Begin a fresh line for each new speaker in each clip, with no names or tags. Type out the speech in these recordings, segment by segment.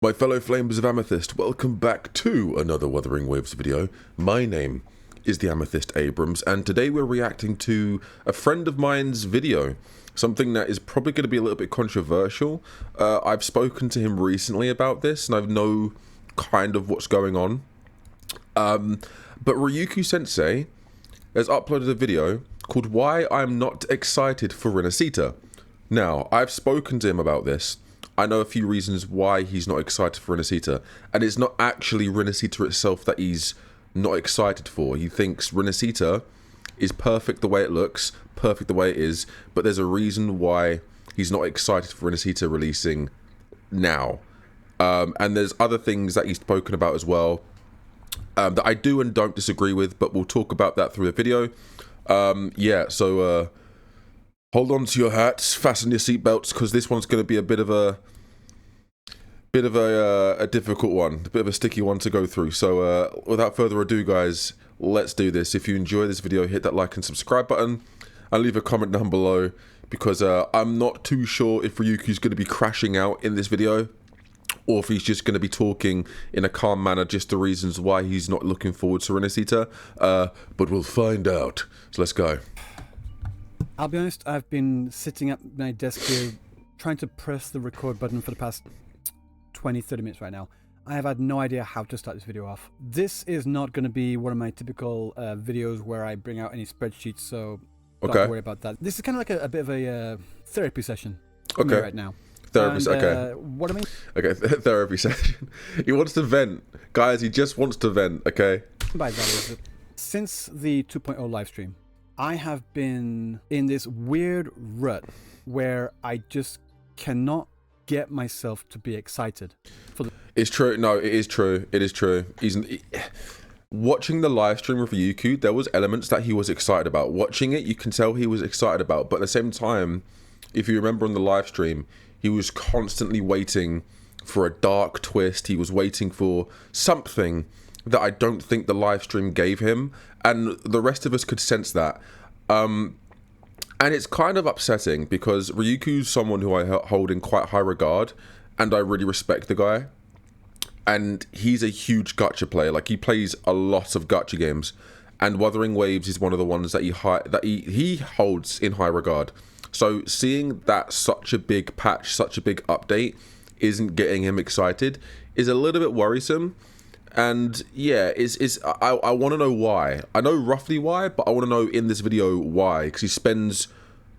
My fellow flames of Amethyst, welcome back to another Wuthering Waves video. My name is the Amethyst Abrams, and today we're reacting to a friend of mine's video. Something that is probably going to be a little bit controversial. I've spoken to him recently about this, and I know kind of what's going on. But Ryuku Sensei has uploaded a video called Why I'm Not Excited for Rinascita. Now, I've spoken to him about this. I know a few reasons why he's not excited for Rinascita, and it's not actually Rinascita itself that he's not excited for. He thinks Rinascita is perfect the way it looks, perfect the way it is, but there's a reason why he's not excited for Rinascita releasing now. And there's other things that he's spoken about as well that I do and don't disagree with, but we'll talk about that through the video. Hold on to your hats, fasten your seatbelts, because this one's going to be a bit of a difficult one, a bit of a sticky one to go through. So without further ado, guys, let's do this. If you enjoy this video, hit that like and subscribe button, and leave a comment down below, because I'm not too sure if Ryuku's going to be crashing out in this video, or if he's just going to be talking in a calm manner, just the reasons why he's not looking forward to Rinascita. But we'll find out. So let's go.
I'll be honest, I've been sitting at my desk here trying to press the record button for the past 20-30 minutes right now. I have had no idea how to start this video off. This is not going to be one of my typical videos where I bring out any spreadsheets, so don't worry about that. This is kind of like a bit of a therapy session for me right now.
Therapy,
okay. What I mean?
Okay, therapy session. He wants to vent. Guys, he just wants to vent, okay?
By that is that since the 2.0 livestream, I have been in this weird rut where I just cannot get myself to be excited.
It's true. No, it is true. It is true. Watching the live stream of Ryuku, there was elements that he was excited about. Watching it, you can tell he was excited about. But at the same time, if you remember on the live stream, he was constantly waiting for a dark twist. He was waiting for something that I don't think the live stream gave him, and the rest of us could sense that. And it's kind of upsetting because Ryuku's someone who I hold in quite high regard, and I really respect the guy. And he's a huge gacha player. Like, he plays a lot of gacha games, and Wuthering Waves is one of the ones that he holds in high regard. So seeing that such a big patch, such a big update isn't getting him excited is a little bit worrisome. And yeah, I want to know why. I know roughly why, but I want to know in this video why, because he spends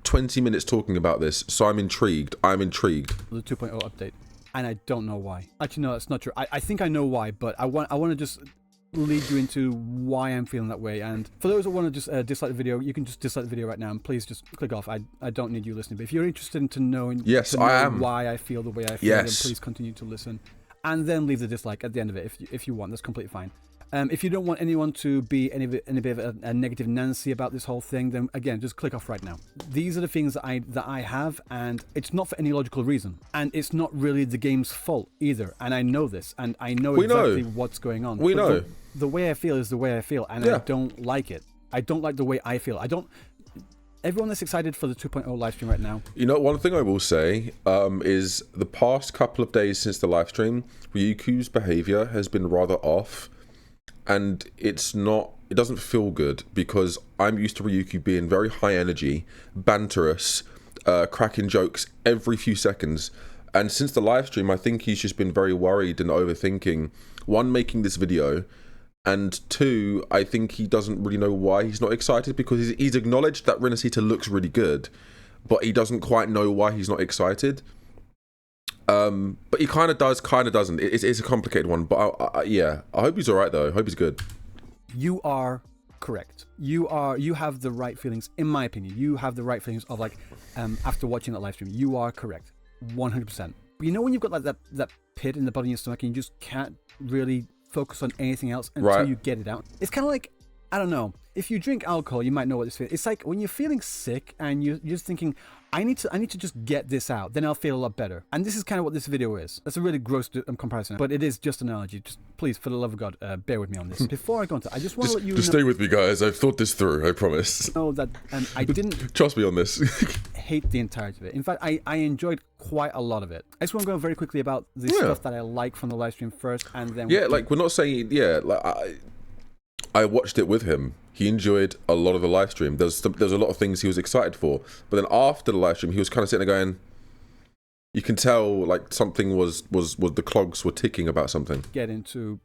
20 minutes talking about this, so I'm intrigued. I'm intrigued.
The 2.0 update, and I don't know why. Actually, no, that's not true. I think I know why, but I want to just lead you into why I'm feeling that way. And for those that want to just dislike the video, you can just dislike the video right now, and please just click off. I don't need you listening. But if you're interested in knowing why I feel the way I feel, then please continue to listen. And then leave the dislike at the end of it if you want. That's completely fine. If you don't want anyone to be any bit of a negative Nancy about this whole thing, then again, just click off right now. These are the things that I have, and it's not for any logical reason. And it's not really the game's fault either. And I know this, and I know exactly what's going on.
We know.
The way I feel is the way I feel, and I don't like it. I don't like the way I feel. Everyone that's excited for the 2.0 livestream right now. You know,
one thing I will say is the past couple of days since the livestream, Ryuku's behavior has been rather off, and it doesn't feel good, because I'm used to Ryuku being very high energy, banterous, cracking jokes every few seconds. And since the livestream, I think he's just been very worried and overthinking, one, making this video, and two, I think he doesn't really know why he's not excited, because he's acknowledged that Rinascita looks really good, but he doesn't quite know why he's not excited. But he kind of does, kind of doesn't. It's a complicated one, but yeah, I hope he's all right though. I hope he's good.
You are correct. You have the right feelings, in my opinion. You have the right feelings of, like, after watching that live stream. You are correct, 100%. But you know when you've got like that pit in the bottom of your stomach and you just can't really focus on anything else until you get it out? It's kind of like I don't know. If you drink alcohol, you might know what this feels. It's like when you're feeling sick and you're just thinking, I need to just get this out, then I'll feel a lot better. And this is kind of what this video is. That's a really gross comparison, but it is just an analogy. Just please, for the love of God, bear with me on this. Before I go on to, I just want to let you
just stay with me, guys. I've thought this through. I promise.
know that I didn't
Trust me on this.
hate the entirety of it. In fact, I enjoyed quite a lot of it. I just want to go very quickly about the stuff that I like from the live stream first, and then
like we're not saying like I watched it with him. He enjoyed a lot of the live stream. There's a lot of things he was excited for, but then after the live stream, he was kind of sitting there going, you can tell like something was the clogs were ticking about something.
Get into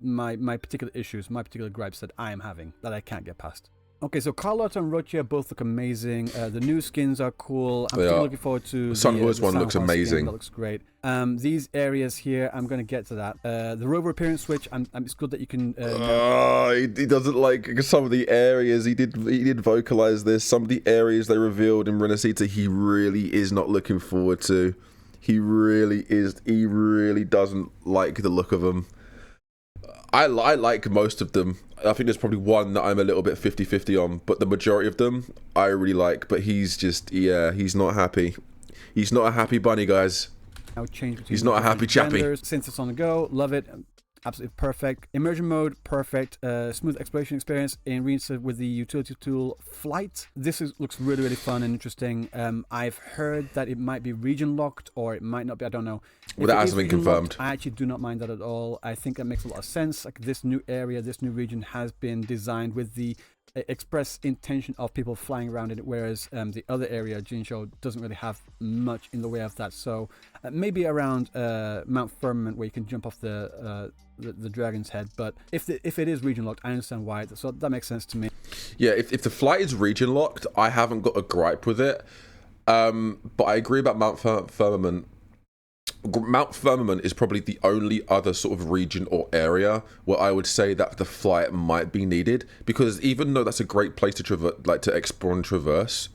my particular issues, my particular gripes that I am having that I can't get past. Okay, so Carlotta and Rocha both look amazing. The new skins are cool. I'm still looking forward to
Sunhorse one looks amazing.
That looks great. These areas here, I'm going to get to that. The rover appearance switch, it's good that you can...
he doesn't like some of the areas. He did vocalize this. Some of the areas they revealed in Rinascita, he really is not looking forward to. He really doesn't like the look of them. I like most of them. I think there's probably one that I'm a little bit 50-50 on, but the majority of them I really like. But he's just, he's not happy. He's not a happy bunny, guys.
I'll change
he's not a happy chappy.
Since it's on the go, love it. Absolutely perfect. Immersion mode, perfect. Smooth exploration experience in Rinascita with the utility tool Flight. This looks really, really fun and interesting. I've heard that it might be region locked or it might not be. I don't know.
Well, that hasn't been confirmed.
I actually do not mind that at all. I think that makes a lot of sense. Like this new area, this new region has been designed with the express intention of people flying around in it, whereas the other area, Jingo, doesn't really have much in the way of that. So maybe around Mount Firmament where you can jump off the dragon's head. But if it is region locked, I understand why. So that makes sense to me.
Yeah, if the flight is region locked, I haven't got a gripe with it. But I agree about Mount Firmament. Mount Firmament is probably the only other sort of region or area where I would say that the flight might be needed, because even though that's a great place to explore and traverse,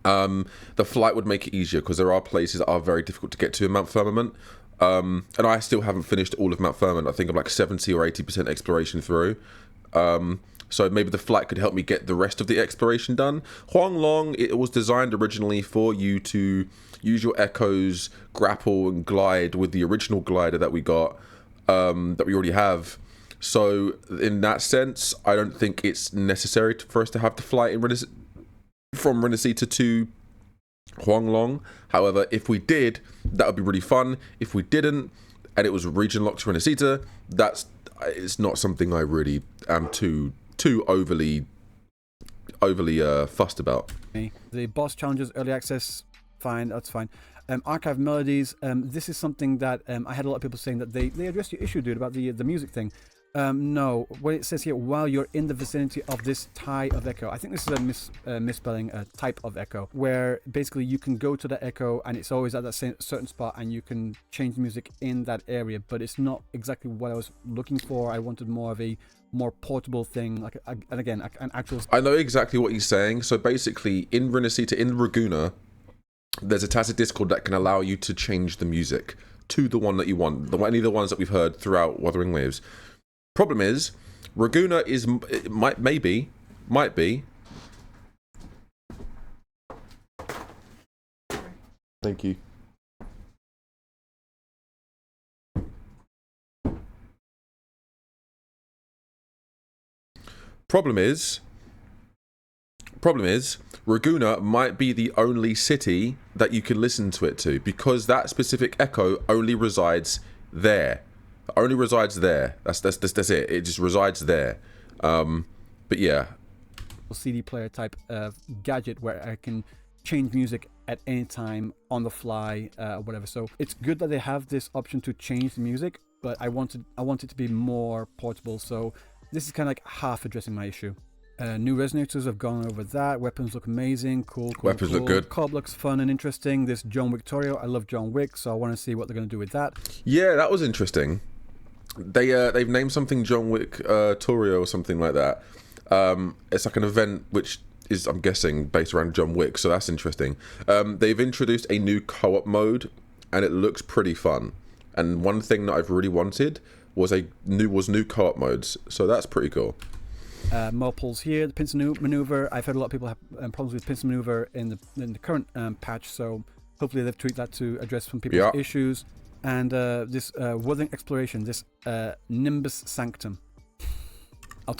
the flight would make it easier because there are places that are very difficult to get to in Mount Firmament. And I still haven't finished all of Mount Firmament. I think I'm like 70 or 80% exploration through. So maybe the flight could help me get the rest of the exploration done. Huanglong, it was designed originally for you to use your echoes, grapple and glide with the original glider that we got, that we already have. So in that sense, I don't think it's necessary for us to have the flight from Rinascita to Huanglong. However, if we did, that would be really fun. If we didn't, and it was region locked to Rinascita, it's not something I really am too overly fussed about.
The boss challenges, early access, fine, that's fine. Archive melodies, this is something that I had a lot of people saying that they addressed your issue, dude, about the music thing. No, what it says here, while you're in the vicinity of this tie of echo, I think this is a misspelling, a type of echo, where basically you can go to the echo and it's always at that certain spot and you can change the music in that area, but it's not exactly what I was looking for. I wanted more of a more portable thing, like and again, an actual...
I know exactly what he's saying. So basically, in Rinascita, in Raguna, there's a tacit Discord that can allow you to change the music to the one that you want, any of the ones that we've heard throughout Wuthering Waves. Problem is, Raguna might be. Thank you. Problem is, Raguna might be the only city that you can listen to it to, because that specific echo only resides there. Only resides there. That's it. It just resides there. But yeah.
CD player type of gadget where I can change music at any time on the fly, whatever. So it's good that they have this option to change the music, but I want it to be more portable. So this is kind of like half addressing my issue. New resonators, have gone over that. Weapons look amazing. Cool.
Weapons look good.
Cobb looks fun and interesting. This John Wick Torio, I love John Wick, so I want to see what they're going to do with that.
Yeah, that was interesting. They've named something John Wick Torio or something like that. It's like an event which is, I'm guessing, based around John Wick, so that's interesting. They've introduced a new co-op mode, and it looks pretty fun. And one thing that I've really wanted was new co-op modes, so that's pretty cool.
More pulls here. The pincer maneuver. I've heard a lot of people have problems with pincer maneuver in the current patch, so hopefully they've tweaked that to address some people's issues. And this Wuthering exploration, this Nimbus Sanctum.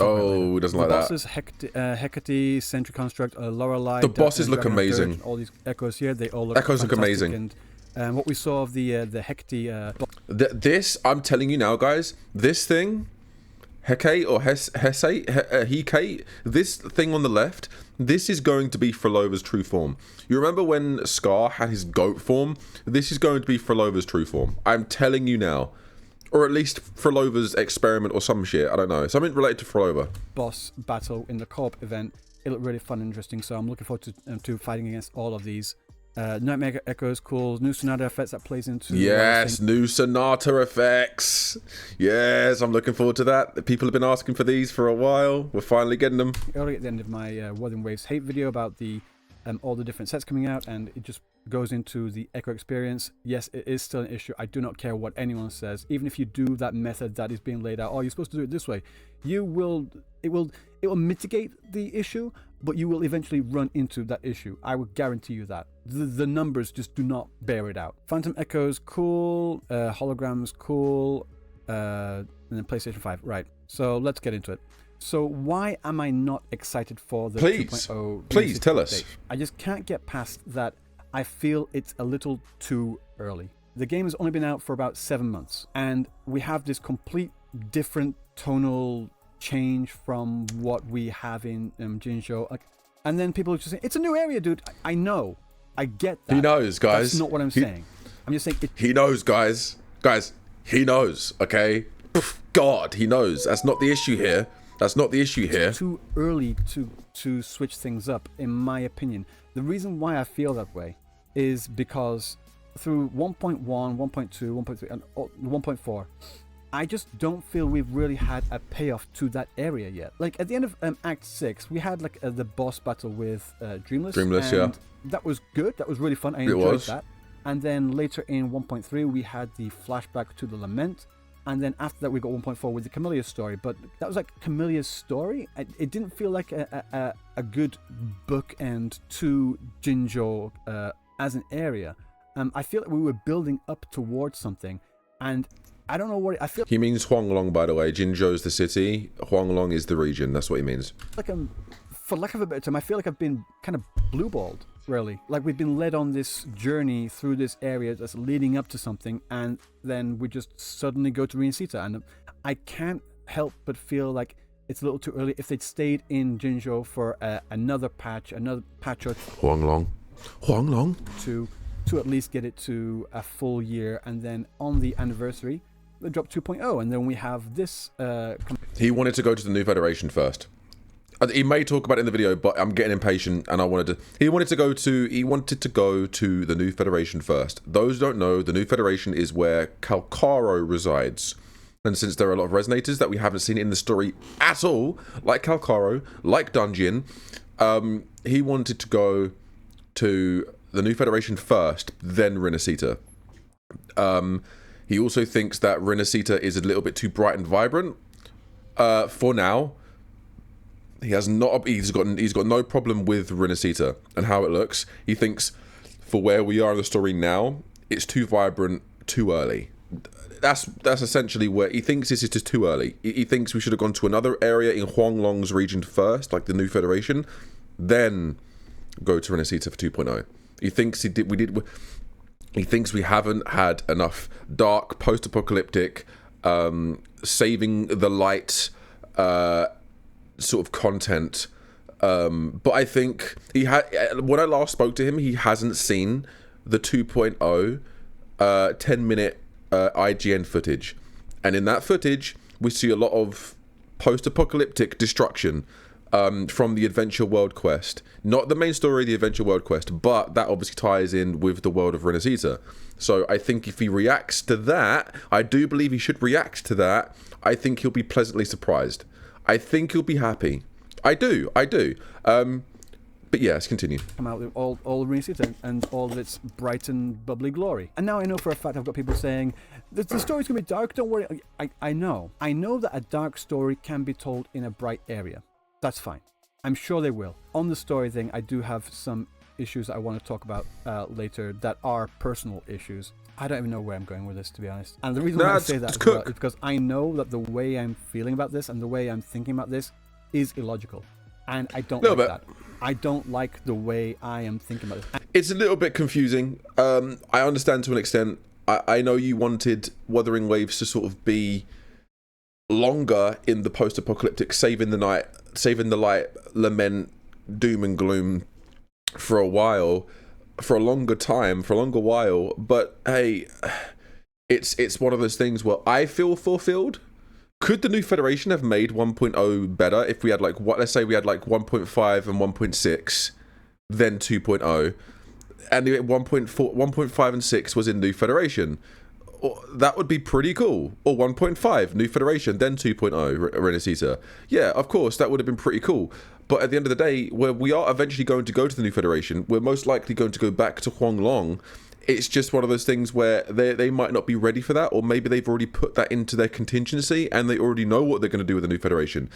Oh, he doesn't like that.
The bosses, Hecate, Sentry Construct, Lorelei.
The bosses look amazing.
Dirge, all these echoes here, they all look
Echoes look amazing.
And what we saw of the Hecate...
this, I'm telling you now, guys, this thing, Hecate or Hecate, this thing on the left, this is going to be Frolova's true form. You remember when Scar had his goat form? This is going to be Frolova's true form. I'm telling you now. Or at least Frolova's experiment or some shit. I don't know. Something related to Frolova.
Boss battle in the co-op event. It looked really fun and interesting, so I'm looking forward to fighting against all of these. Nightmare Echoes, cool. New Sonata effects that plays into...
Yes, new Sonata effects. Yes, I'm looking forward to that. People have been asking for these for a while. We're finally getting them.
Early at the end of my Wuthering Waves hate video about the all the different sets coming out, and it just goes into the Echo experience. Yes, it is still an issue. I do not care what anyone says. Even if you do that method that is being laid out, oh, you're supposed to do it this way, it will mitigate the issue, but you will eventually run into that issue. I will guarantee you that. The numbers just do not bear it out. Phantom Echoes, cool. Holograms, cool. And then PlayStation 5, right. So let's get into it. So why am I not excited for the 2.0?
Please tell us.
I just can't get past that. I feel it's a little too early. The game has only been out for about 7 months, and we have this complete different tonal change from what we have in Jingo. And then people are just saying, it's a new area, dude. I know. I get that.
He knows, guys.
That's not what I'm saying. I'm just saying...
He knows, guys. Guys, he knows, okay? God, he knows. That's not the issue here. That's not the issue here.
It's too early to switch things up, in my opinion. The reason why I feel that way is because through 1.1, 1.2, 1.3, and 1.4, I just don't feel we've really had a payoff to that area yet. Like, at the end of Act 6, we had like the boss battle with Dreamless.
Dreamless,
and
yeah.
That was good. That was really fun. I enjoyed that. And then later in 1.3, we had the flashback to the Lament. And then after that, we got 1.4 with the Camellia story. But that was like Camelia's story. It didn't feel like a good bookend to Jingo as an area. I feel like we were building up towards something. And I don't know what... I feel...
He means Huanglong, by the way. Jinzhou's the city. Huanglong is the region. That's what he means.
Like for lack of a better term, I feel like I've been kind of blue-balled, really. Like we've been led on this journey through this area that's leading up to something, and then we just suddenly go to Rinascita, and I can't help but feel like it's a little too early. If they'd stayed in Jingo for another patch or
Huanglong
to at least get it to a full year, and then on the anniversary, they drop 2.0, and then we have this...
He wanted to go to the New Federation first. He may talk about it in the video, but I'm getting impatient, and he wanted to go to the New Federation first. Those who don't know, the New Federation is where Calcaro resides. And since there are a lot of resonators that we haven't seen in the story at all, like Calcaro, like Dungeon, he wanted to go to the New Federation first, then Rinascita. He also thinks that Rinascita is a little bit too bright and vibrant for now. He's got no problem with Rinascita and how it looks. He thinks for where we are in the story now, it's too vibrant, too early. That's essentially where he thinks this is just too early. He thinks we should have gone to another area in Huanglong's region first, like the New Federation, then go to Rinascita for 2.0. He thinks He thinks we haven't had enough dark, post-apocalyptic, saving the light sort of content. But I think when I last spoke to him, he hasn't seen the 2.0 10-minute IGN footage. And in that footage, we see a lot of post-apocalyptic destruction from the Adventure World quest. Not the main story of the Adventure World quest, but that obviously ties in with the world of Rinascita. So I think if he reacts to that, I do believe he should react to that, I think he'll be pleasantly surprised. I think he'll be happy. I do. But yes, continue.
Come out with all Rinascita and all of its bright and bubbly glory. And now I know for a fact I've got people saying, the story's going to be dark, don't worry. I know that a dark story can be told in a bright area. That's fine. I'm sure they will. On the story thing, I do have some issues that I want to talk about later that are personal issues. I don't even know where I'm going with this, to be honest. And the reason why I say that is because I know that the way I'm feeling about this and the way I'm thinking about this is illogical. And I don't like that. I don't like the way I am thinking about this.
It's a little bit confusing. I understand to an extent. I know you wanted Wuthering Waves to sort of be longer in the post-apocalyptic saving the light, lament, doom and gloom for a while, for a longer while. But hey, it's one of those things where I feel fulfilled. Could the new Federation have made 1.0 better if we had let's say we had 1.5 and 1.6, then 2.0, and 1.5 and 6 was in new Federation? That would be pretty cool. Or 1.5, new Federation, then 2.0, Rinascita. Yeah, of course, that would have been pretty cool. But at the end of the day, where we are eventually going to go to the new Federation, we're most likely going to go back to Huanglong. It's just one of those things where they might not be ready for that, or maybe they've already put that into their contingency and they already know what they're going to do with the new Federation.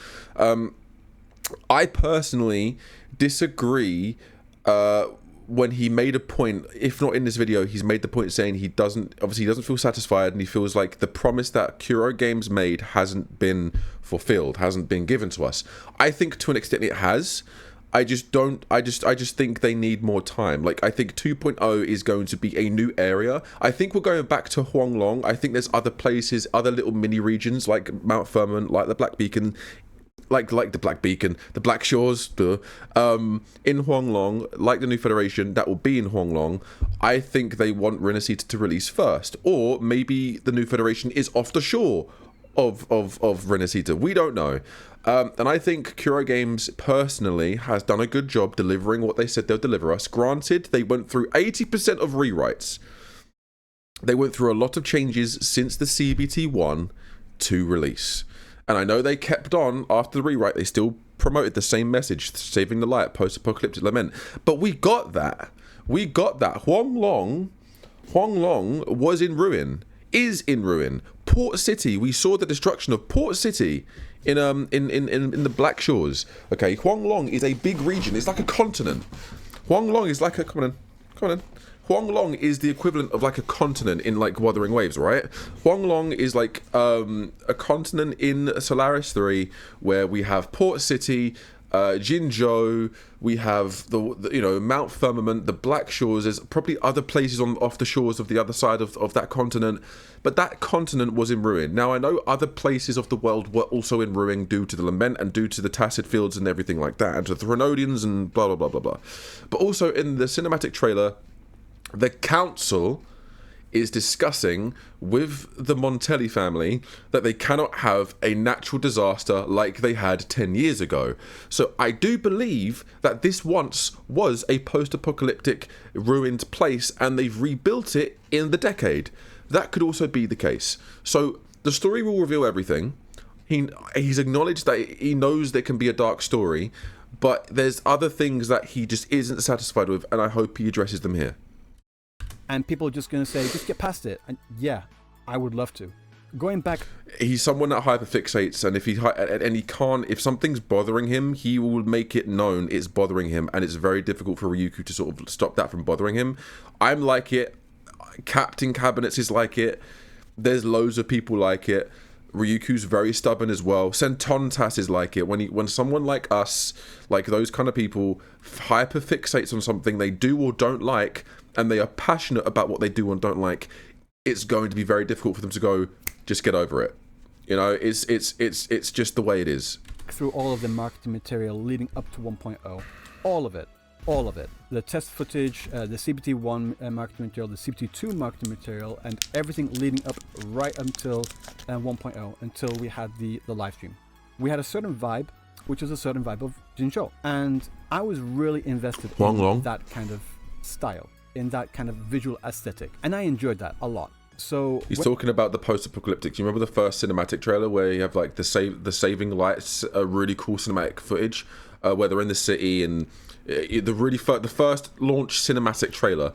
I personally disagree when he made a point, if not in this video, he's made the point saying he doesn't feel satisfied, and he feels like the promise that Kuro Games made hasn't been fulfilled, hasn't been given to us. I think to an extent it has. I just think they need more time. I think 2.0 is going to be a new area. I think we're going back to Huanglong. I think there's other places, other little mini regions like Mount Firmament, like the Black Beacon, the Black Shores, in Huanglong, like the new Federation, that will be in Huanglong. I think they want Rinascita to release first, or maybe the new Federation is off the shore of Rinascita. We don't know. And I think Kuro Games personally has done a good job delivering what they said they'll deliver us. Granted, they went through 80% of rewrites. They went through a lot of changes since the CBT1 to release. And I know they kept on after the rewrite. They still promoted the same message, saving the light, post-apocalyptic lament. But we got that. Huanglong was in ruin, is in ruin. Port City, we saw the destruction of Port City in the Black Shores. Okay, Huanglong is a big region. It's like a continent. Huanglong is like a come on. Huanglong is the equivalent of like a continent in like Wuthering Waves, right? Huanglong is like a continent in Solaris 3 where we have Port City, Jinzhou, we have the Mount Firmament, the Black Shores. There's probably other places off the shores of the other side of that continent, but that continent was in ruin. Now I know other places of the world were also in ruin due to the lament and due to the Tacit Fields and everything like that, and to the Threnodians and blah blah blah blah blah. But also in the cinematic trailer, the council is discussing with the Montelli family that they cannot have a natural disaster like they had 10 years ago. So I do believe that this once was a post-apocalyptic ruined place and they've rebuilt it in the decade. That could also be the case. So the story will reveal everything. He's acknowledged that he knows there can be a dark story, but there's other things that he just isn't satisfied with, and I hope he addresses them here.
And people are just going to say, just get past it. And yeah, I would love to. Going back...
He's someone that hyperfixates, and he can't... If something's bothering him, he will make it known it's bothering him, and it's very difficult for Ryuku to sort of stop that from bothering him. I'm like it. Captain Cabinets is like it. There's loads of people like it. Ryuku's very stubborn as well. Sentontas is like it. When someone like us, like those kind of people, hyperfixates on something they do or don't like, and they are passionate about what they do and don't like, it's going to be very difficult for them to go, just get over it. You know, it's just the way it is.
Through all of the marketing material leading up to 1.0, all of it. The test footage, the CBT1 marketing material, the CBT2 marketing material, and everything leading up right until 1.0, until we had the live stream. We had a certain vibe, which was a certain vibe of Jinzhou. And I was really invested in that kind of style, in that kind of visual aesthetic. And I enjoyed that a lot. So
he's talking about the post-apocalyptic. Do you remember the first cinematic trailer where you have like the saving lights, a really cool cinematic footage where they're in the city and The first launch cinematic trailer.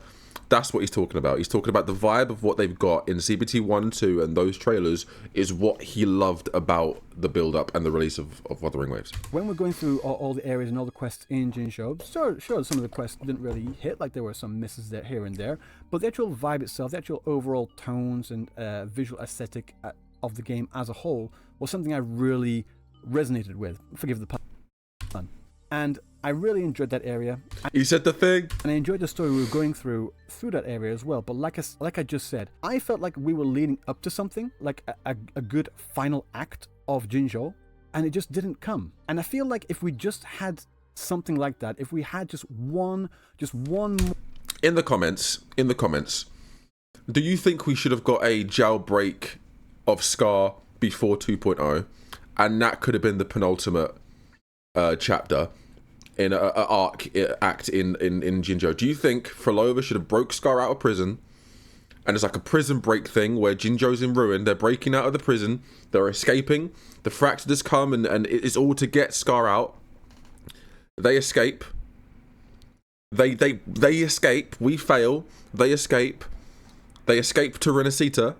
That's what he's talking about. He's talking about the vibe of what they've got in CBT 1, 2, and those trailers is what he loved about the build-up and the release of Wuthering Waves.
When we're going through all the areas and all the quests in Jingo, sure, some of the quests didn't really hit, like there were some misses there, here and there, but the actual vibe itself, the actual overall tones and visual aesthetic of the game as a whole was something I really resonated with. Forgive the pun. And I really enjoyed that area.
You said the thing.
And I enjoyed the story we were going through that area as well. But like I just said, I felt like we were leading up to something, like a good final act of Jingo, and it just didn't come. And I feel like if we just had something like that, if we had just one more...
In the comments, do you think we should have got a jailbreak of Scar before 2.0, and that could have been the penultimate chapter in an act in Jingo? Do you think Frolova should have broke Scar out of prison, and it's like a prison break thing where Jingo's in ruin, they're breaking out of the prison, they're escaping, the Fractors come and it's all to get Scar out, they escape, they escape, we fail, they escape to Rinascita,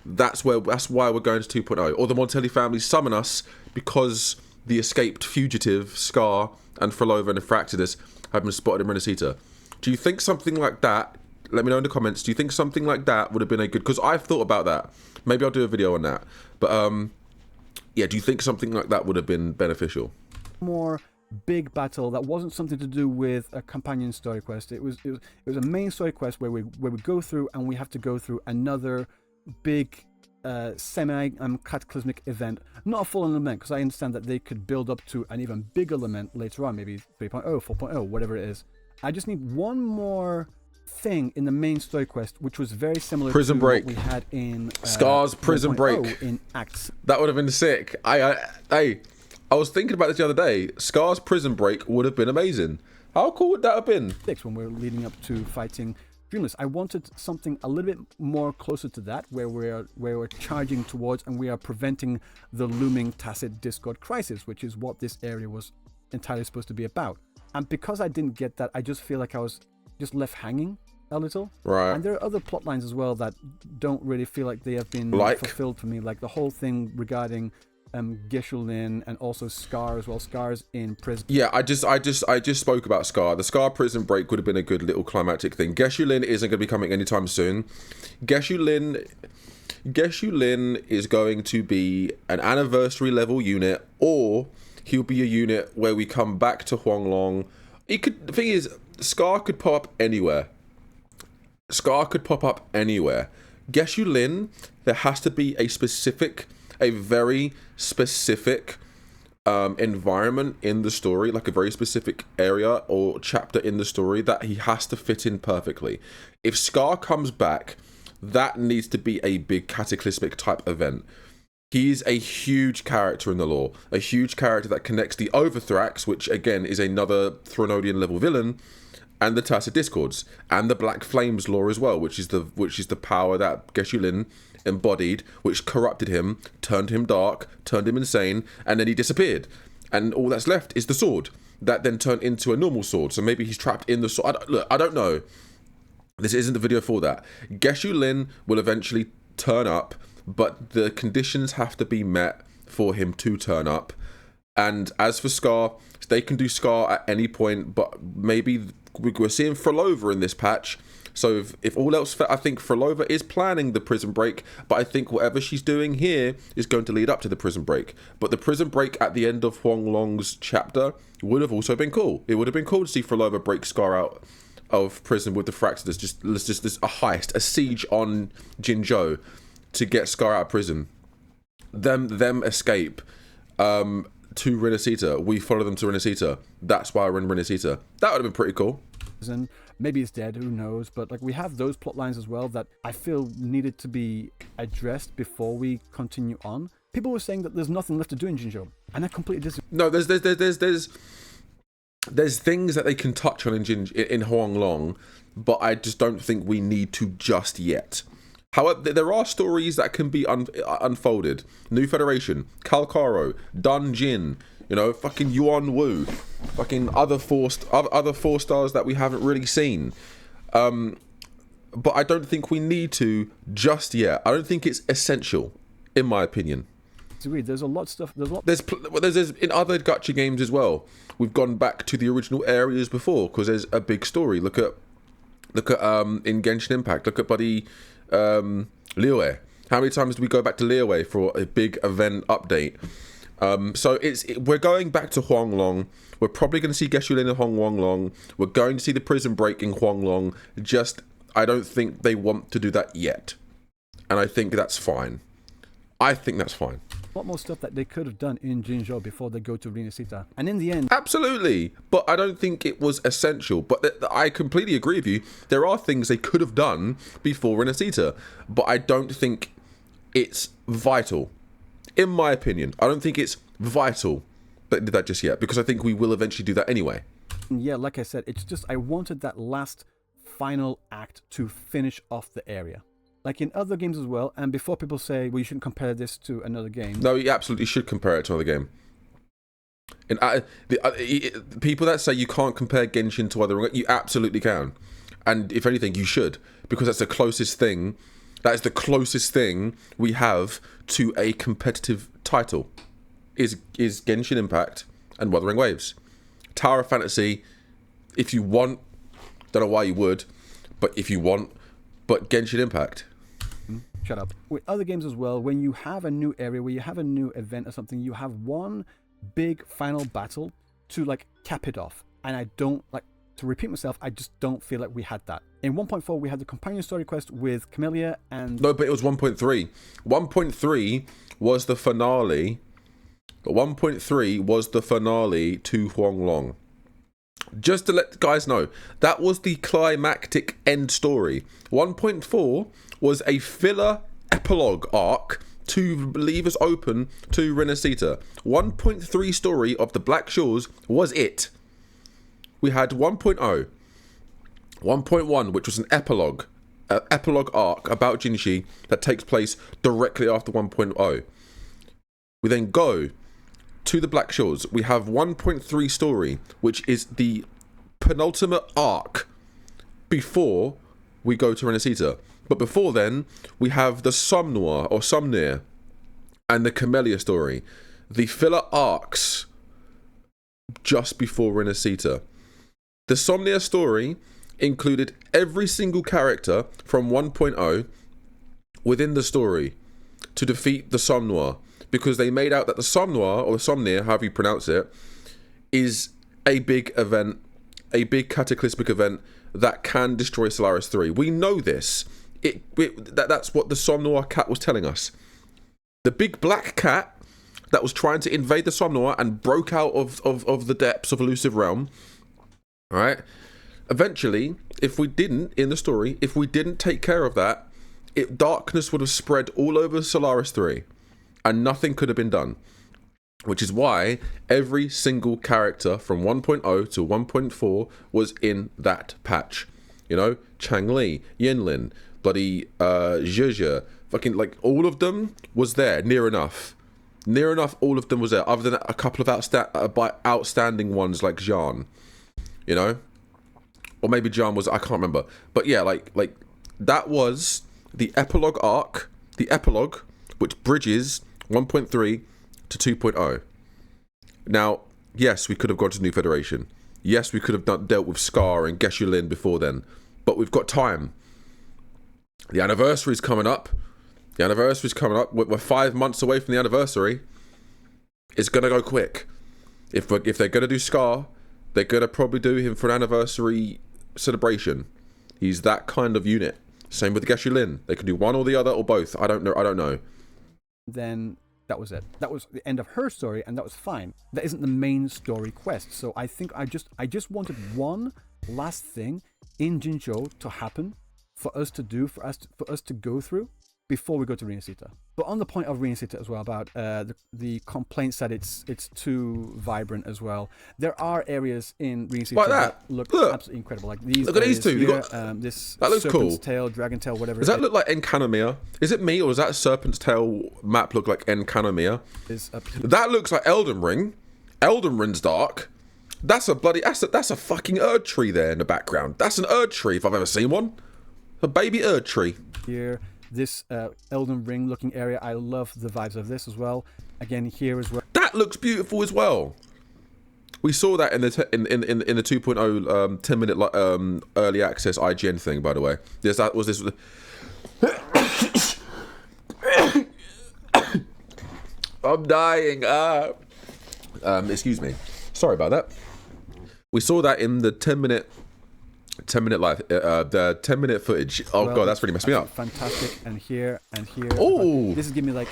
that's why we're going to 2.0, or the Montelli family summon us because the escaped fugitive, Scar, and Frolova and the Fractidus have been spotted in Rinascita. Do you think something like that, let me know in the comments, do you think something like that would have been a good, because I've thought about that, maybe I'll do a video on that, but yeah, do you think something like that would have been beneficial?
More big battle that wasn't something to do with a companion story quest. It was a main story quest where we go through, and we have to go through another big cataclysmic event, not a full lament, because I understand that they could build up to an even bigger lament later on, maybe 3.0, 4.0, whatever it is. I just need one more thing in the main story quest, which was very similar
Prison
to
Break.
what we had in
Scar's Prison Break
in Acts.
That would have been sick. I was thinking about this the other day. Scar's Prison Break would have been amazing. How cool would that have been?
When we're leading up to fighting Dreamless, I wanted something a little bit more closer to that, where we're charging towards and we are preventing the looming tacit Discord crisis, which is what this area was entirely supposed to be about. And because I didn't get that, I just feel like I was just left hanging a little.
Right.
And there are other plot lines as well that don't really feel like they have been fulfilled for me, like the whole thing regarding Geshulin and also Scar as well. Scar's in prison.
Yeah, I just spoke about Scar. The Scar Prison Break would have been a good little climactic thing. Geshulin isn't going to be coming anytime soon. Geshulin is going to be an anniversary level unit, or he'll be a unit where we come back to Huanglong. The thing is, Scar could pop up anywhere. Geshulin, there has to be a very specific environment in the story, like a very specific area or chapter in the story that he has to fit in perfectly. If Scar comes back, that needs to be a big cataclysmic type event. He's a huge character in the lore, a huge character that connects the Overthrax, which again is another Thronodian level villain, and the Tacit Discords, and the Black Flames lore as well, which is the power that Geshulin embodied, which corrupted him, turned him dark, turned him insane, and then he disappeared. And all that's left is the sword that then turned into a normal sword. So maybe he's trapped in the sword. I don't know. This isn't the video for that. Geshulin will eventually turn up, but the conditions have to be met for him to turn up. And as for Scar, they can do Scar at any point, but maybe we're seeing Frolova in this patch. So if all else, I think Frolova is planning the prison break, but I think whatever she's doing here is going to lead up to the prison break. But the prison break at the end of Huanglong's chapter would have also been cool. It would have been cool to see Frolova break Scar out of prison with the Fractors. Just a heist, a siege on Jingo to get Scar out of prison. Them escape to Rinascita. We follow them to Rinascita. That's why we're in Rinascita. That would have been pretty cool.
And maybe it's dead, who knows, but like we have those plot lines as well that I feel needed to be addressed before we continue on. People were saying that there's nothing left to do in Jingo, and I completely disagree.
No, there's things that they can touch on in Huanglong, but I just don't think we need to just yet. However, there are stories that can be unfolded. New Federation, Kalkaro, Dunjin, You know, fucking Yuan Wu, fucking other four stars that we haven't really seen. But I don't think we need to just yet. I don't think it's essential, in my opinion.
It's weird. There's a lot of stuff.
There's in other gacha games as well. We've gone back to the original areas before because there's a big story. Look at in Genshin Impact. Look at buddy Liyue. How many times do we go back to Liyue for a big event update? So we're going back to Huanglong. We're probably going to see Geshu-Lin in Huanglong. We're going to see the prison break in Huanglong. I don't think they want to do that yet. And I think that's fine. A
lot more stuff that they could have done in Jinzhou before they go to Rinascita. And in the end...
Absolutely. But I don't think it was essential. But I completely agree with you. There are things they could have done before Rinascita. But I don't think it's vital. In my opinion, I don't think it's vital that they did that just yet. Because I think we will eventually do that anyway.
Yeah, like I said, it's just I wanted that last final act to finish off the area. Like in other games as well, and before people say, well, you shouldn't compare this to another game.
No, you absolutely should compare it to another game. And people that say you can't compare Genshin to other, you absolutely can. And if anything, you should, because that's the closest thing. That is the closest thing we have to a competitive title. Is Genshin Impact and Wuthering Waves. Tower of Fantasy, if you want, don't know why you would, but if you want, but Genshin Impact.
Shut up. With other games as well, when you have a new area, where you have a new event or something, you have one big final battle to like cap it off. And I don't like to repeat myself. I just don't feel like we had that. In 1.4, we had the companion story quest with Camellia and...
No, but it was 1.3. 1.3 was the finale. 1.3 was the finale to Huanglong. Just to let guys know, that was the climactic end story. 1.4 was a filler epilogue arc to leave us open to Rinascita. 1.3 story of the Black Shores was it. We had 1.0, 1.1, which was an epilogue arc about Jinshi that takes place directly after 1.0. We then go to the Black Shores. We have 1.3 story, which is the penultimate arc before we go to Rinascita. But before then, we have the Somnir and the Camellia story, the filler arcs just before Rinascita. The Somnir story included every single character from 1.0 within the story to defeat the Somnoir, because they made out that the Somnoir, or the Somnir, however you pronounce it, is a big event, a big cataclysmic event that can destroy Solaris 3. We know this. That's what the Somnoir cat was telling us. The big black cat that was trying to invade the Somnoir and broke out of the depths of Elusive Realm. Alright? Eventually, if we didn't take care of that, darkness would have spread all over Solaris 3. And nothing could have been done. Which is why every single character from 1.0 to 1.4 was in that patch. You know, Changli, Yinlin, bloody Zhezhe, fucking like all of them was there, near enough. Near enough, all of them was there, other than a couple of outstanding ones like Zhan. You know? Or maybe Zhan was, I can't remember. But yeah, like that was the epilogue arc, the epilogue, which bridges 1.3 to 2.0. Now, yes, we could have gone to New Federation. Yes, we could have dealt with Scar and Geshu-Lin before then. But we've got time. The anniversary's coming up. We're 5 months away from the anniversary. It's going to go quick. If they're going to do Scar, they're going to probably do him for an anniversary celebration. He's that kind of unit. Same with Geshu-Lin. They could do one or the other or both. I don't know.
Then that was it. That was the end of her story, and that was fine. That isn't the main story quest. So I think I just wanted one last thing in Jinzhou to happen for us to do, for us to go through before we go to Rinascita. But on the point of Rinascita as well, about the complaints that it's too vibrant as well. There are areas in Rinascita
like
that look absolutely incredible. Like these.
Look at these two.
Here, this
that looks
serpent's
cool.
tail, dragon tail, whatever.
Does that look like Enkanomiya? Is it me, or does that serpent's tail map look like Enkanomiya? That looks like Elden Ring. Elden Ring's dark. That's a fucking Erd tree there in the background. That's an Erd tree if I've ever seen one. A baby Erd tree.
Here, this Elden Ring looking area, I love the vibes of this as well. Again, here as well.
That looks beautiful as well. We saw that in the 2.0 10-minute early access IGN thing, by the way. Yes, that was this. I'm dying. Excuse me. Sorry about that. We saw that in the 10-minute live, the 10-minute footage. Oh god, that's really messed me up.
Fantastic, and here and here.
Oh,
this is giving me like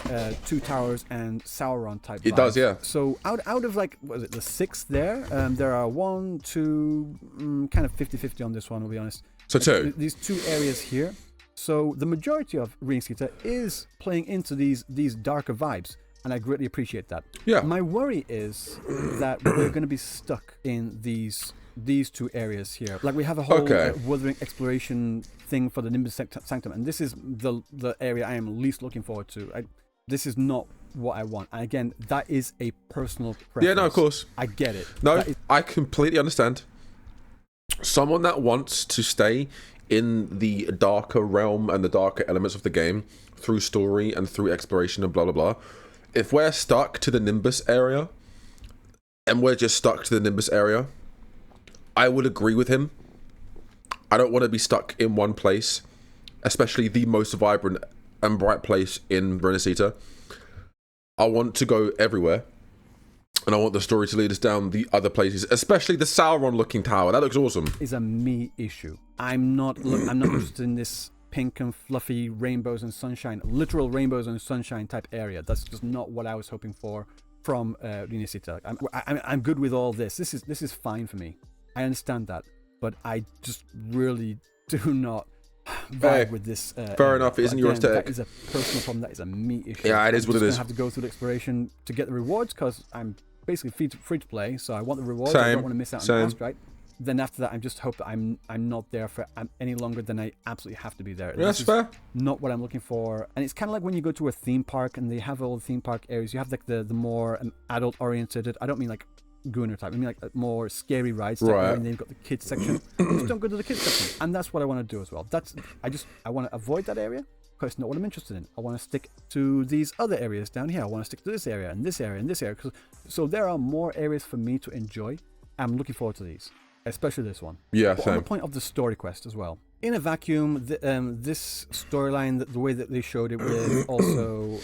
Two Towers and Sauron type.
It does, yeah.
So out of like, what was it, the 6 there? There are 1, 2, kind of 50-50 on this one. I'll be honest.
So 2.
These 2 areas here. So the majority of Rinascita is playing into these darker vibes. And I greatly appreciate that.
Yeah.
My worry is that we're going to be stuck in these 2 areas here. Like we have a whole Wuthering exploration thing for the Nimbus Sanctum, and this is the area I am least looking forward to. This is not what I want. And again, that is a personal preference.
Yeah, no, of course.
I get it.
No, I completely understand. Someone that wants to stay in the darker realm and the darker elements of the game through story and through exploration and blah, blah, blah. If we're stuck to the Nimbus area, and we're just stuck to the Nimbus area, I would agree with him. I don't want to be stuck in one place, especially the most vibrant and bright place in Rinascita. I want to go everywhere, and I want the story to lead us down the other places, especially the Sauron-looking tower. That looks awesome.
It's a me issue. I'm not interested in this pink and fluffy rainbows and sunshine, literal rainbows and sunshine type area. That's just not what I was hoping for from Rinascita. I'm good with all this. This is fine for me. I understand that, but I just really do not vibe with this.
Fair enough. It isn't your aesthetic.
That is a personal problem. That is a me issue.
Yeah, it is what it is.
I have to go through the exploration to get the rewards because I'm basically free to play. So I want the rewards. I don't want to miss out on the past, right? Then after that, I just hope that I'm not there for any longer than I absolutely have to be there.
Yeah, that's fair.
Not what I'm looking for. And it's kind of like when you go to a theme park and they have all the theme park areas. You have like the more adult oriented. I don't mean like Gooner type. I mean like more scary rides.
Right.
And then you've got the kids section. Just don't go to the kids section. And that's what I want to do as well. I want to avoid that area because it's not what I'm interested in. I want to stick to these other areas down here. I want to stick to this area and this area and this area. So there are more areas for me to enjoy. I'm looking forward to these. Especially this one.
Yeah,
but
same.
On the point of the story quest as well. In a vacuum, this storyline, the way that they showed it with also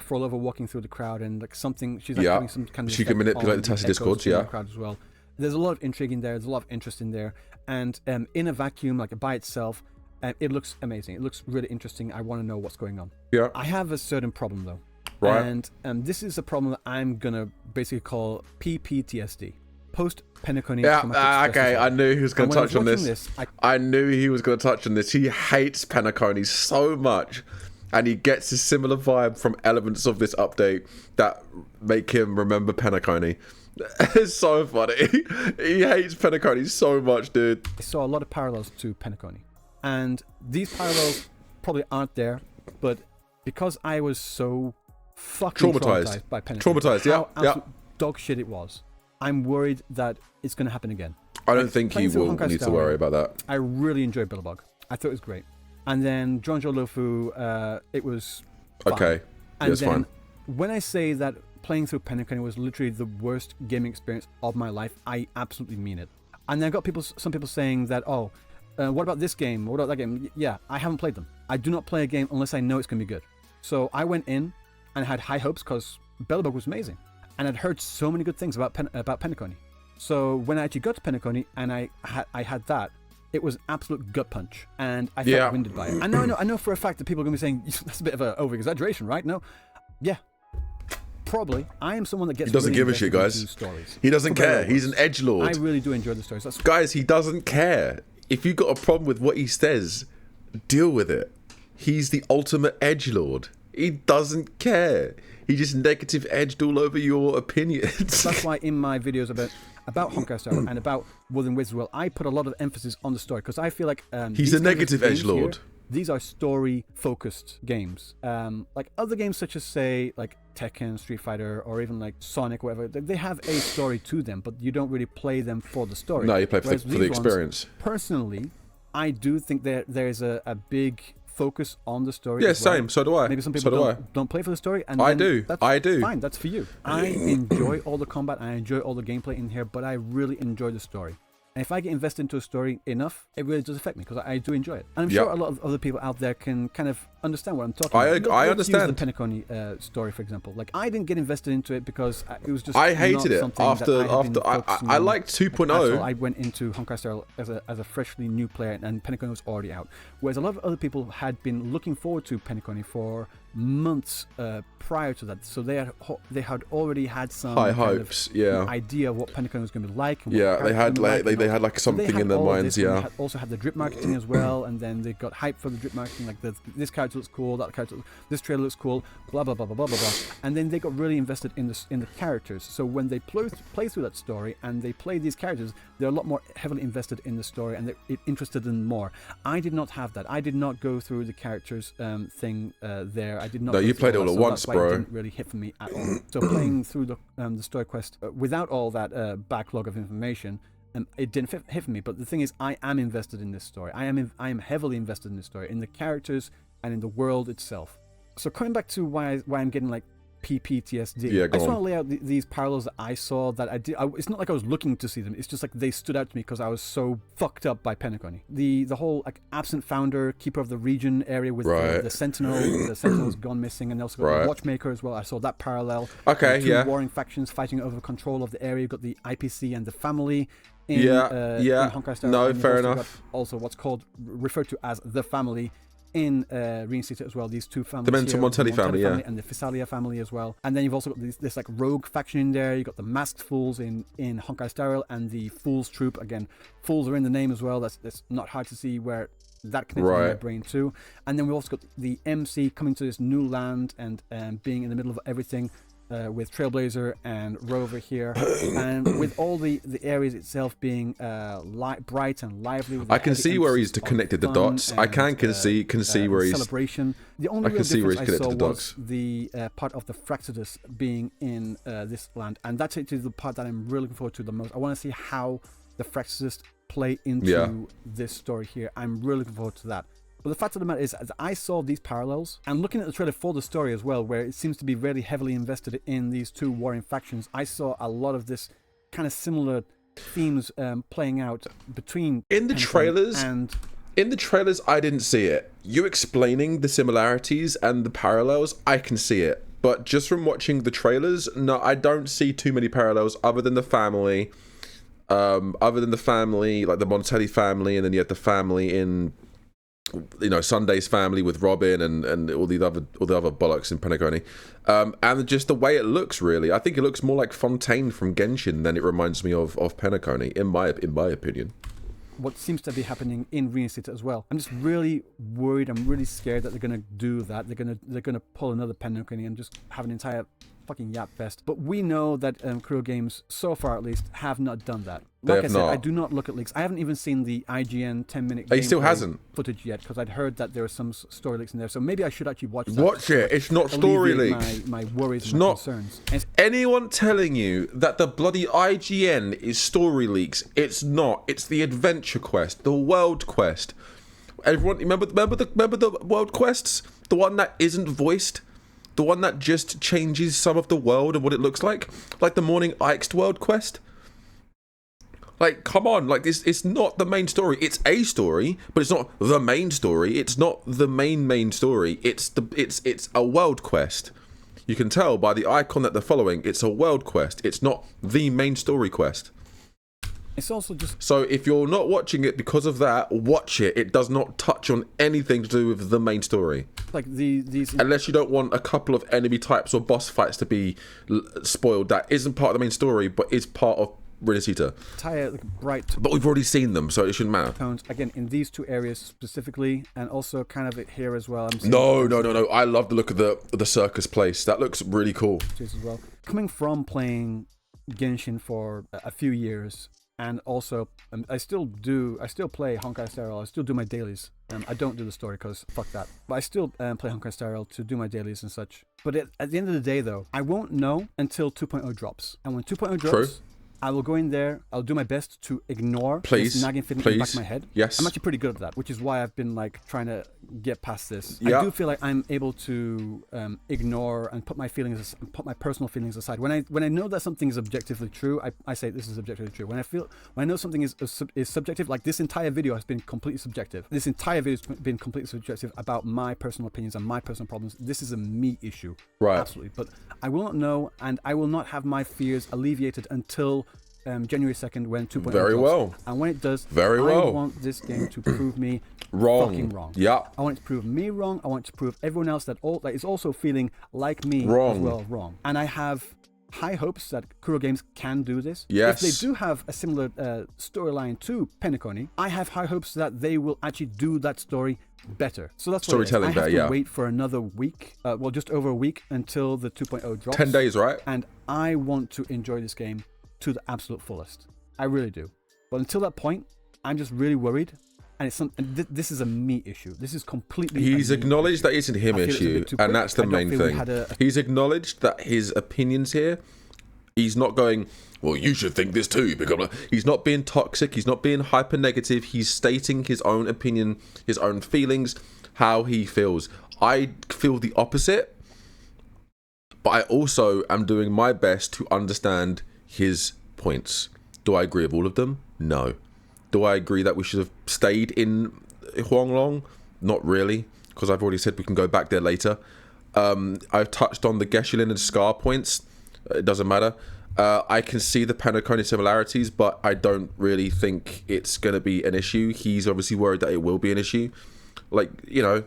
Frolova walking through the crowd and like something, she's like having some kind of.
She can manipulate the Tassie Discords, yeah.
The crowd as well. There's a lot of intrigue in there. There's a lot of interest in there, and in a vacuum, like by itself, it looks amazing. It looks really interesting. I want to know what's going on.
Yeah.
I have a certain problem though,
right?
And this is a problem that I'm gonna basically call PPTSD. Post PenCon.
Yeah, okay. I knew he was going to touch on this. I knew he was going to touch on this. He hates PenCon so much, and he gets a similar vibe from elements of this update that make him remember PenCon. It's so funny. He hates PenCon so much, dude.
I saw a lot of parallels to PenCon, and these parallels probably aren't there, but because I was so fucking traumatized by PenCon, how dog shit it was. I'm worried that it's going to happen again.
I don't think you will need to worry about that.
I really enjoyed Billabog. I thought it was great. And then Jonjo Lofu, it was fine.
Okay,
and
it's fine.
When I say that playing through PenCon was literally the worst gaming experience of my life, I absolutely mean it. And then I got some people saying that, what about this game? What about that game? Yeah, I haven't played them. I do not play a game unless I know it's going to be good. So I went in and had high hopes because Billabog was amazing. And I'd heard so many good things about PenCon. So when I actually got to PenCon and I had that, it was an absolute gut punch. And I felt winded by it. And I know for a fact that people are going to be saying, that's a bit of an over-exaggeration, right? No. Yeah. Probably. I am someone that gets.
He doesn't give a shit, guys. He doesn't care. He's an edgelord.
I really do enjoy the stories.
Guys, he doesn't care. If you've got a problem with what he says, deal with it. He's the ultimate edgelord. He doesn't care. He just negative edged all over your opinions.
That's why in my videos about Honkai Star and about Wuthering Waves as well, I put a lot of emphasis on the story because I feel like
he's a negative edgelord.
These are story-focused games. Like other games such as, say, like Tekken, Street Fighter, or even like Sonic, whatever, they have a story to them, but you don't really play them for the story.
No, you play for the experience.
Personally, I do think there is a big focus on the story.
Yeah,
as well.
same. So do I.
Maybe some people don't play for the story. And
I do.
That's
I do.
Fine, that's for you. I enjoy all the combat. I enjoy all the gameplay in here, but I really enjoy the story. And if I get invested into a story enough, it really does affect me because I do enjoy it. And I'm sure a lot of other people out there can kind of understand what I'm talking about.
I understand.
Use the PenCon story, for example. Like, I didn't get invested into it because it was just
I hated it after I liked 2.0.
I went into Honkai Star as a freshly new player, and PenCon was already out. Whereas a lot of other people had been looking forward to PenCon for months prior to that, so they had already had some
high hopes,
idea of what PenCon was going to be like. And
they had like something in their minds.
They also had the drip marketing as well, and then they got hyped for the drip marketing. Like this character looks cool, that character, this trailer looks cool, blah blah blah blah blah blah blah. And then they got really invested in the characters. So when they play through that story and they play these characters, they're a lot more heavily invested in the story and they're interested in more. I did not have that. I did not go through the characters thing there. I did not.
No, you played it all at once, bro.
It didn't really hit for me at all. So playing through the story quest without all that backlog of information, it didn't hit for me. But the thing is, I am invested in this story. I am heavily invested in this story, in the characters and in the world itself. So coming back to why I'm getting like PPTSD. I just want to lay out these parallels that I saw that I did. It's not like I was looking to see them. It's just like they stood out to me because I was so fucked up by PenCon. The whole like absent founder, keeper of the region area with the sentinel. The sentinel's gone missing, and also got the watchmaker as well. I saw that parallel.
Okay,
two warring factions fighting over control of the area. You've got the IPC and the family. In Honkai Star.
No, fair enough.
Also, what's referred to as the family in Rinascita as well. These two families,
the Montelli family,
and the Fisalia family as well. And then you've also got this like rogue faction in there. You've got the masked fools in Honkai Star and the Fools Troop. Again, fools are in the name as well. That's not hard to see where that connects in my brain too. And then we've also got the MC coming to this new land and being in the middle of everything. With Trailblazer and Rover here, and with all the areas itself being bright and lively.
I can see where he's connected the dots. I can see where he's
celebration. The only real difference I saw was the part of the Fractidus being in this land, and that's actually the part that I'm really looking forward to the most. I want to see how the Fractidus play into this story here. I'm really looking forward to that. But the fact of the matter is, as I saw these parallels, and looking at the trailer for the story as well, where it seems to be really heavily invested in these two warring factions, I saw a lot of this kind of similar themes playing out between
in the trailers. In the trailers, I didn't see it. You explaining the similarities and the parallels, I can see it. But just from watching the trailers, no, I don't see too many parallels other than the family. Like the Montelli family, and then you have the family in, Sunday's family with Robin and all the other bollocks in PenCon, and just the way it looks. Really, I think it looks more like Fontaine from Genshin than it reminds me of PenCon, in my opinion.
What seems to be happening in Rinascita as well. I'm just really worried. I'm really scared that they're gonna do that. They're gonna pull another PenCon and just have an entire fucking yap fest. But we know that Kuro Games, so far at least, have not done that. Like I said, I do not look at leaks. I haven't even seen the IGN 10-minute
he still hasn't
footage yet, because I'd heard that there are some story leaks in there. So maybe I should actually watch that.
Watch it. It's not story leaks.
My worries and my concerns.
Anyone telling you that the bloody IGN is story leaks, it's not. It's the adventure quest, the world quest. Everyone, remember the world quests? The one that isn't voiced? The one that just changes some of the world and what it looks like the Morning Eixt world quest. Like, come on, like it's not the main story. It's a story, but it's not the main story. It's not the main story. It's a world quest. You can tell by the icon that they're following. It's a world quest. It's not the main story quest.
It's also just...
So if you're not watching it because of that, watch it. It does not touch on anything to do with the main story.
Like these...
Unless you don't want a couple of enemy types or boss fights to be spoiled. That isn't part of the main story, but is part of Rinascita.
Entire bright...
But we've already seen them, so it shouldn't matter.
Tones, again, in these two areas specifically, and also kind of here as well.
No. I love the look of the circus place. That looks really cool.
As well. Coming from playing Genshin for a few years... and also I still play Honkai Star Rail. I still do my dailies. I don't do the story because fuck that. But I still play Honkai Star Rail to do my dailies and such. But at the end of the day, though, I won't know until 2.0 drops. And when 2.0 drops, I will go in there. I'll do my best to ignore this nagging feeling in the back of my head.
Yes.
I'm actually pretty good at that, which is why I've been like trying to get past this. I do feel like I'm able to ignore and put my personal feelings aside. When I know that something is objectively true, I say this is objectively true. When I know something is subjective, like this entire video has been completely subjective. This entire video has been completely subjective about my personal opinions and my personal problems. This is a me issue.
Right.
Absolutely. But I will not know, and I will not have my fears alleviated until January 2nd when 2.0
Very
drops.
well.
And when it does,
Very well.
I want this game to prove me fucking wrong.
Yeah.
I want it to prove me wrong. I want it to prove everyone else that is also feeling like me as well wrong. And I have high hopes that Kuro Games can do this.
Yes.
If they do have a similar storyline to PenCon, I have high hopes that they will actually do that story better. So that's what
storytelling better.
I have to wait for another week, just over a week until the 2.0 drops.
10 days, right?
And I want to enjoy this game to the absolute fullest. I really do. But until that point, I'm just really worried. And this is a me issue. This is completely.
He's acknowledged that it's a him issue, and that's the main thing. He's acknowledged that his opinions here. He's not going, well, you should think this too. Because he's not being toxic. He's not being hyper negative. He's stating his own opinion, his own feelings, how he feels. I feel the opposite, but I also am doing my best to understand his points. Do I agree with all of them? No. Do I agree that we should have stayed in Huanglong? Not really, because I've already said we can go back there later. I've touched on the Geshelin and Scar points. It doesn't matter. I can see the PenCon similarities, but I don't really think it's going to be an issue. He's obviously worried that it will be an issue. Like, you know.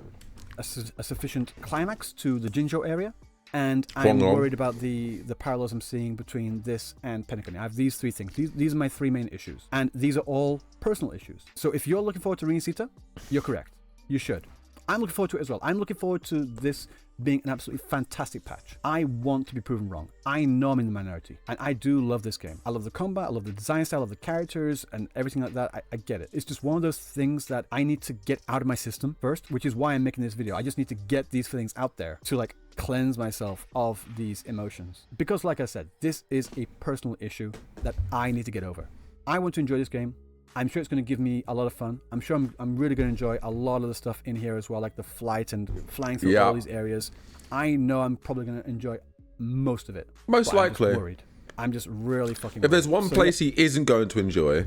A sufficient climax to the Jinjo area. And I'm worried about the parallels I'm seeing between this and PenCon. I have these three things. These are my three main issues. And these are all personal issues. So if you're looking forward to Rinascita, you're correct. You should. I'm looking forward to it as well. I'm looking forward to this being an absolutely fantastic patch. I want to be proven wrong. I know I'm in the minority. And I do love this game. I love the combat. I love the design style. I love the characters and everything like that. I get it. It's just one of those things that I need to get out of my system first, which is why I'm making this video. I just need to get these feelings out there to like cleanse myself of these emotions. Because like I said, this is a personal issue that I need to get over. I want to enjoy this game. I'm sure it's going to give me a lot of fun. I'm sure I'm really going to enjoy a lot of the stuff in here as well, like the flight and flying through all these areas. I know I'm probably going to enjoy most of it.
Most likely.
I'm just worried. I'm just really fucking worried.
If there's one place he isn't going to enjoy,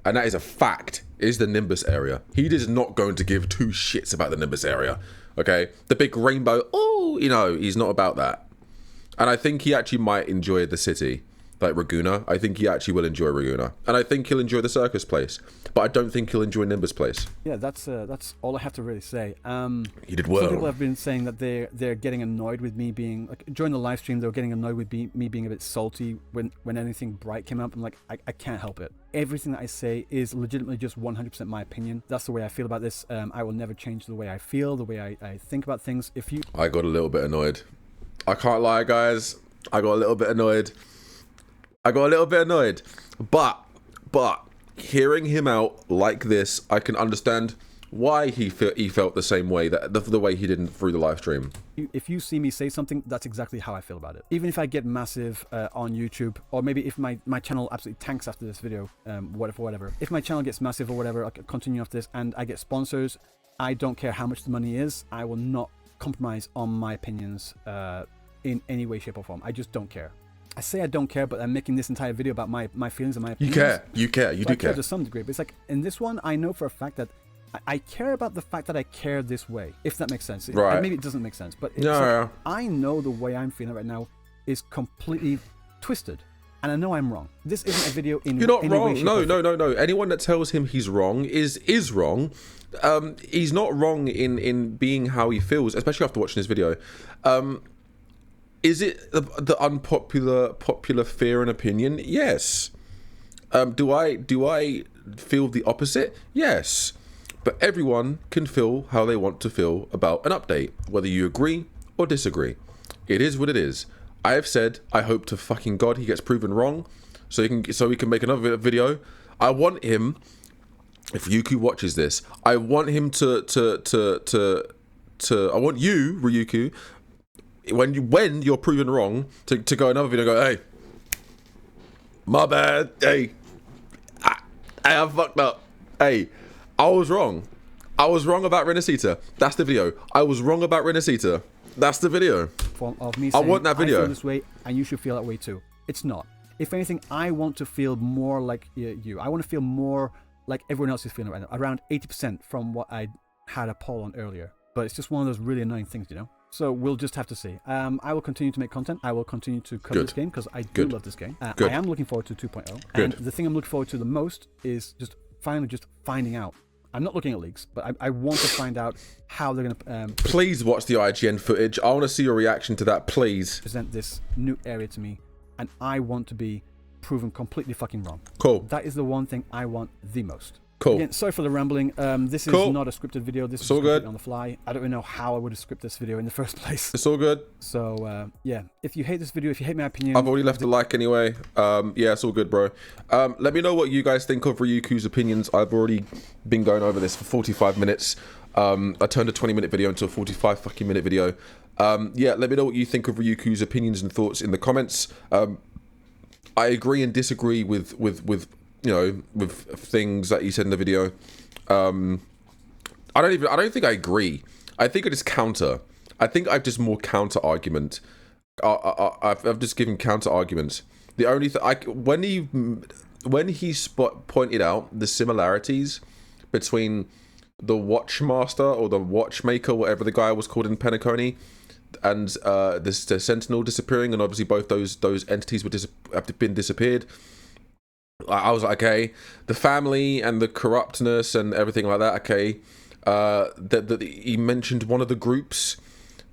and that is a fact, is the Nimbus area. He is not going to give two shits about the Nimbus area. Okay? The big rainbow, he's not about that. And I think he actually might enjoy the city. Like Raguna, I think he actually will enjoy Raguna, and I think he'll enjoy the circus place, but I don't think he'll enjoy Nimbus place.
Yeah, that's all I have to really say.
He did well.
Some people have been saying that they're getting annoyed with me being like during the live stream. They were getting annoyed with me being a bit salty when anything bright came up. I'm like, I can't help it. Everything that I say is legitimately just 100% my opinion. That's the way I feel about this. I will never change the way I feel, the way I think about things.
I got a little bit annoyed. I can't lie, guys. I got a little bit annoyed. But hearing him out like this, I can understand why he felt the same way, that the way he did through the live stream.
If you see me say something, that's exactly how I feel about it. Even if I get massive on YouTube, or maybe if my channel absolutely tanks after this video, whatever. If my channel gets massive or whatever, I can continue after this, and I get sponsors, I don't care how much the money is. I will not compromise on my opinions in any way, shape, or form. I just don't care. I say I don't care, but I'm making this entire video about my feelings and my opinions.
You care. You do care.
To some degree, but it's like in this one, I know for a fact that I care about the fact that I care this way, if that makes sense.
Right.
Maybe it doesn't make sense, but I know the way I'm feeling right now is completely twisted, and I know I'm wrong. This isn't a video in.
You're not
any
wrong.
Way,
No. Anyone that tells him he's wrong is wrong. He's not wrong in being how he feels, especially after watching this video. Is it the popular fear and opinion? Yes. Do I feel the opposite? Yes. But everyone can feel how they want to feel about an update, whether you agree or disagree. It is what it is. I have said I hope to fucking God he gets proven wrong, so he can make another video. I want him, if Ryuku watches this, I want him to I want you, Ryuku, when you're proven wrong, to go another video and go, hey, my bad, hey, I fucked up, hey, I was wrong about Rinascita. That's the video. I was wrong about Rinascita. That's the video.
Of me saying,
I want that video.
I feel this way, and you should feel that way too. It's not. If anything, I want to feel more like you. I want to feel more like everyone else is feeling right now. Around 80% from what I had a poll on earlier. But it's just one of those really annoying things, you know? So we'll just have to see. I will continue to make content. I will continue to cover this game because I do love this game. I am looking forward to 2.0. And the thing I'm looking forward to the most is just finally just finding out. I'm not looking at leaks, but I want to find out how they're going to...
please watch the IGN footage. I want to see your reaction to that, please.
Present this new area to me, and I want to be proven completely fucking wrong.
Cool.
That is the one thing I want the most.
Cool.
Again, sorry for the rambling. This is not a scripted video. This is
all good
on the fly. I don't even know how I would have scripted this video in the first place.
It's all good.
So yeah, if you hate this video, if you hate my opinion,
I've already left a like anyway. Yeah, it's all good, bro. Let me know what you guys think of Ryuku's opinions. I've already been going over this for 45 minutes. I turned a 20-minute video into a 45 fucking minute video. Yeah, let me know what you think of Ryuku's opinions and thoughts in the comments. I agree and disagree with you know, with things that you said in the video. I don't think I agree. I think I just counter. I think I've just more counter argument. I've just given counter arguments. The only thing when he pointed out the similarities between the Watchmaster or the Watchmaker, whatever the guy was called in PenCon, and the Sentinel disappearing, and obviously both those entities have been disappeared. I was like, okay, the family and the corruptness and everything like that. Okay, that he mentioned one of the groups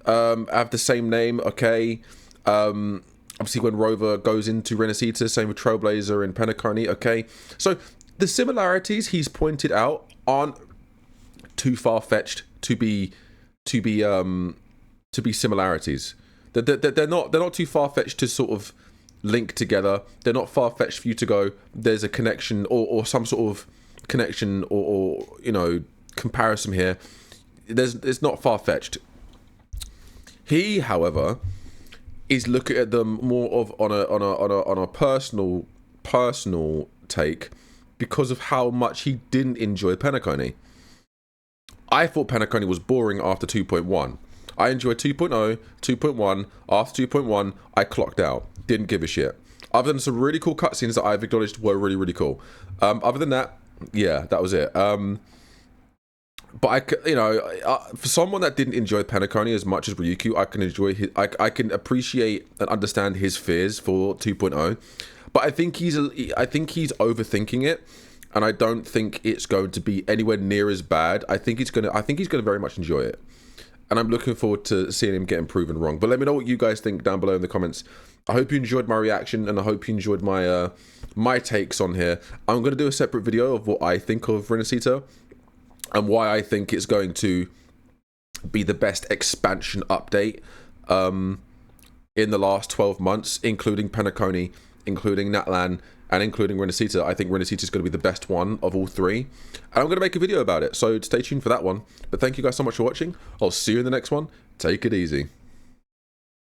have the same name. Okay, obviously when Rover goes into Rinascita, same with Trailblazer and PenCon. Okay, so the similarities he's pointed out aren't too far fetched to be similarities. They're not too far fetched to sort of link together. They're not far-fetched for you to go, there's a connection or some sort of connection or you know, comparison here. It's not far-fetched. He, however, is looking at them more of on a personal take because of how much he didn't enjoy PenCon. I thought PenCon was boring after 2.1. I enjoyed 2.0, 2.1. After 2.1, I clocked out. Didn't give a shit. Other than some really cool cutscenes that I've acknowledged were really, really cool. Other than that, yeah, that was it. But you know, for someone that didn't enjoy PenCon as much as Ryuku, I can enjoy his. I can appreciate and understand his fears for 2.0. But I think he's overthinking it, and I don't think it's going to be anywhere near as bad. I think he's gonna very much enjoy it. And I'm looking forward to seeing him getting proven wrong. But let me know what you guys think down below in the comments. I hope you enjoyed my reaction, and I hope you enjoyed my my takes on here. I'm going to do a separate video of what I think of Rinascita and why I think it's going to be the best expansion update in the last 12 months, including PenCon, including Natlan, and including Rinascita. I think Rinascita is going to be the best one of all three. And I'm going to make a video about it, so stay tuned for that one. But thank you guys so much for watching. I'll see you in the next one. Take it easy.